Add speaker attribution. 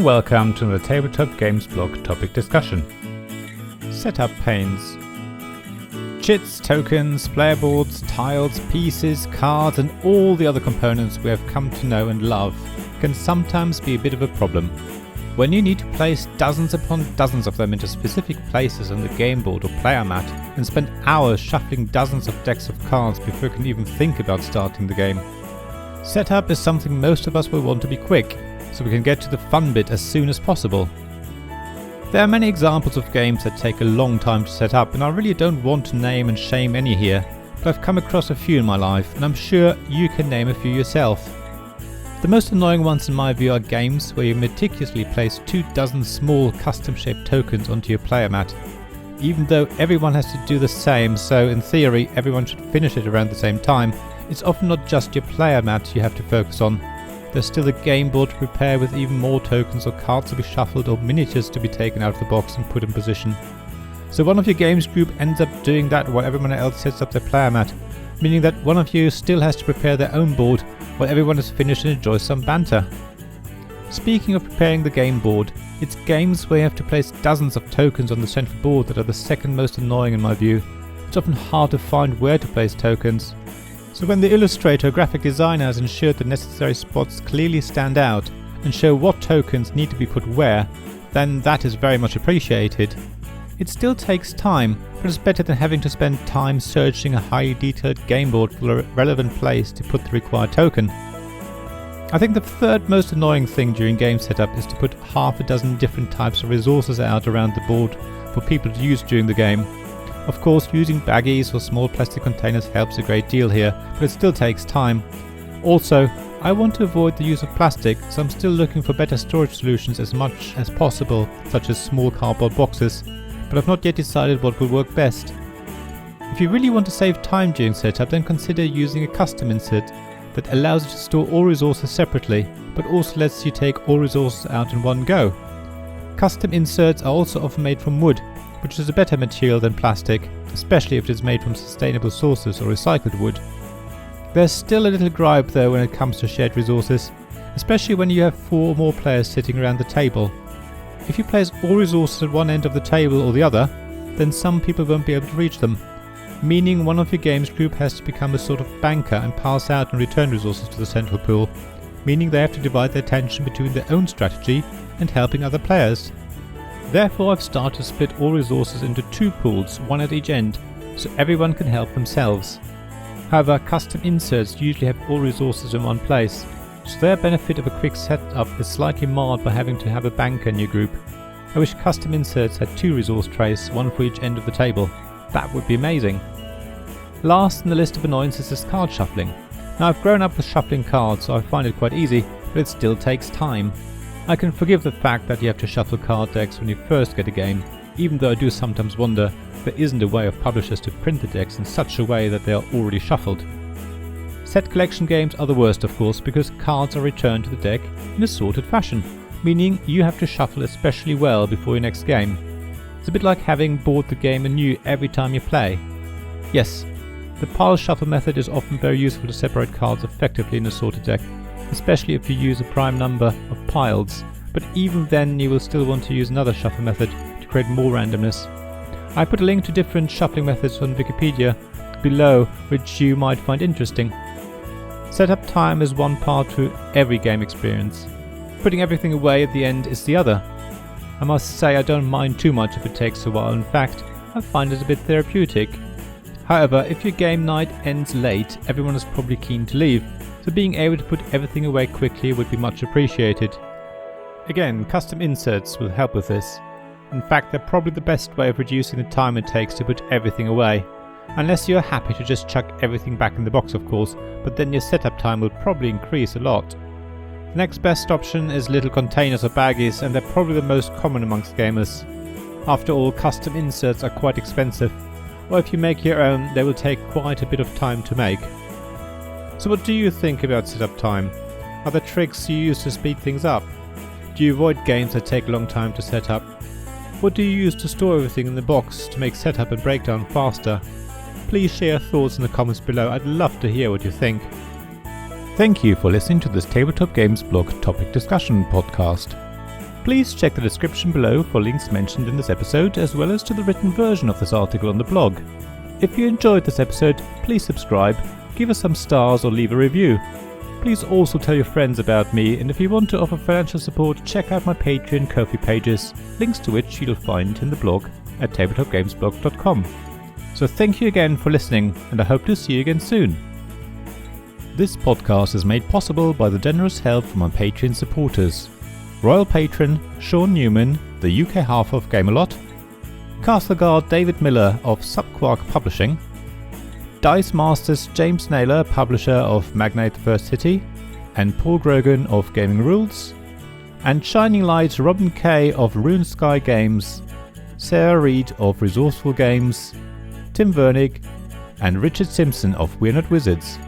Speaker 1: welcome to the Tabletop Games blog topic discussion. Setup pains. Chits, tokens, player boards, tiles, pieces, cards and all the other components we have come to know and love can sometimes be a bit of a problem. When you need to place dozens upon dozens of them into specific places on the game board or player mat and spend hours shuffling dozens of decks of cards before you can even think about starting the game. Setup is something most of us will want to be quick, so we can get to the fun bit as soon as possible. There are many examples of games that take a long time to set up, and I really don't want to name and shame any here, but I've come across a few in my life, and I'm sure you can name a few yourself. The most annoying ones in my view are games where you meticulously place 24 small custom-shaped tokens onto your player mat, even though everyone has to do the same, so in theory everyone should finish it around the same time. It's often not just your player mat you have to focus on. There's still a game board to prepare with even more tokens or cards to be shuffled or miniatures to be taken out of the box and put in position. So one of your games group ends up doing that while everyone else sets up their player mat, meaning that one of you still has to prepare their own board while everyone is finished and enjoys some banter. Speaking of preparing the game board, it's games where you have to place dozens of tokens on the central board that are the second most annoying in my view. It's often hard to find where to place tokens. So when the illustrator or graphic designer has ensured the necessary spots clearly stand out and show what tokens need to be put where, then that is very much appreciated. It still takes time, but it's better than having to spend time searching a highly detailed game board for a relevant place to put the required token. I think the third most annoying thing during game setup is to put half a dozen different types of resources out around the board for people to use during the game. Of course, using baggies or small plastic containers helps a great deal here, but it still takes time. Also, I want to avoid the use of plastic, so I'm still looking for better storage solutions as much as possible, such as small cardboard boxes, but I've not yet decided what will work best. If you really want to save time during setup, then consider using a custom insert that allows you to store all resources separately, but also lets you take all resources out in one go. Custom inserts are also often made from wood, which is a better material than plastic, especially if it is made from sustainable sources or recycled wood. There's still a little gripe though when it comes to shared resources, especially when you have 4 or more players sitting around the table. If you place all resources at one end of the table or the other, then some people won't be able to reach them, meaning one of your games group has to become a sort of banker and pass out and return resources to the central pool, meaning they have to divide their attention between their own strategy and helping other players. Therefore, I've started to split all resources into 2 pools, one at each end, so everyone can help themselves. However, custom inserts usually have all resources in one place, so their benefit of a quick setup is slightly marred by having to have a banker in your group. I wish custom inserts had 2 resource trays, one for each end of the table. That would be amazing. Last in the list of annoyances is card shuffling. Now, I've grown up with shuffling cards, so I find it quite easy, but it still takes time. I can forgive the fact that you have to shuffle card decks when you first get a game, even though I do sometimes wonder if there isn't a way of publishers to print the decks in such a way that they are already shuffled. Set collection games are the worst of course, because cards are returned to the deck in a sorted fashion, meaning you have to shuffle especially well before your next game. It's a bit like having bought the game anew every time you play. Yes, the pile shuffle method is often very useful to separate cards effectively in a sorted deck, especially if you use a prime number of piles, but even then you will still want to use another shuffle method to create more randomness. I put a link to different shuffling methods on Wikipedia below which you might find interesting. Setup time is one part to every game experience. Putting everything away at the end is the other. I must say I don't mind too much if it takes a while, in fact I find it a bit therapeutic. However, if your game night ends late, everyone is probably keen to leave, so being able to put everything away quickly would be much appreciated. Again, custom inserts will help with this. In fact, they're probably the best way of reducing the time it takes to put everything away. Unless you're happy to just chuck everything back in the box of course, but then your setup time will probably increase a lot. The next best option is little containers or baggies, and they're probably the most common amongst gamers. After all, custom inserts are quite expensive, or if you make your own, they will take quite a bit of time to make. So what do you think about setup time? Are there tricks you use to speed things up? Do you avoid games that take a long time to set up? What do you use to store everything in the box to make setup and breakdown faster? Please share your thoughts in the comments below, I'd love to hear what you think. Thank you for listening to this Tabletop Games blog topic discussion podcast. Please check the description below for links mentioned in this episode, as well as to the written version of this article on the blog. If you enjoyed this episode, please subscribe, give us some stars or leave a review. Please also tell your friends about me, and if you want to offer financial support, check out my Patreon and Ko-fi pages, links to which you'll find in the blog at tabletopgamesblog.com. So thank you again for listening, and I hope to see you again soon. This podcast is made possible by the generous help from my Patreon supporters: Royal Patron Sean Newman, the UK half of Gamelot; Castleguard David Miller of Subquark Publishing; Dice Masters James Naylor, publisher of Magnate the First City, and Paul Grogan of Gaming Rules; and Shining Light Robin Kay of Rune Sky Games, Sarah Reed of Resourceful Games, Tim Vernig, and Richard Simpson of We're Not Wizards.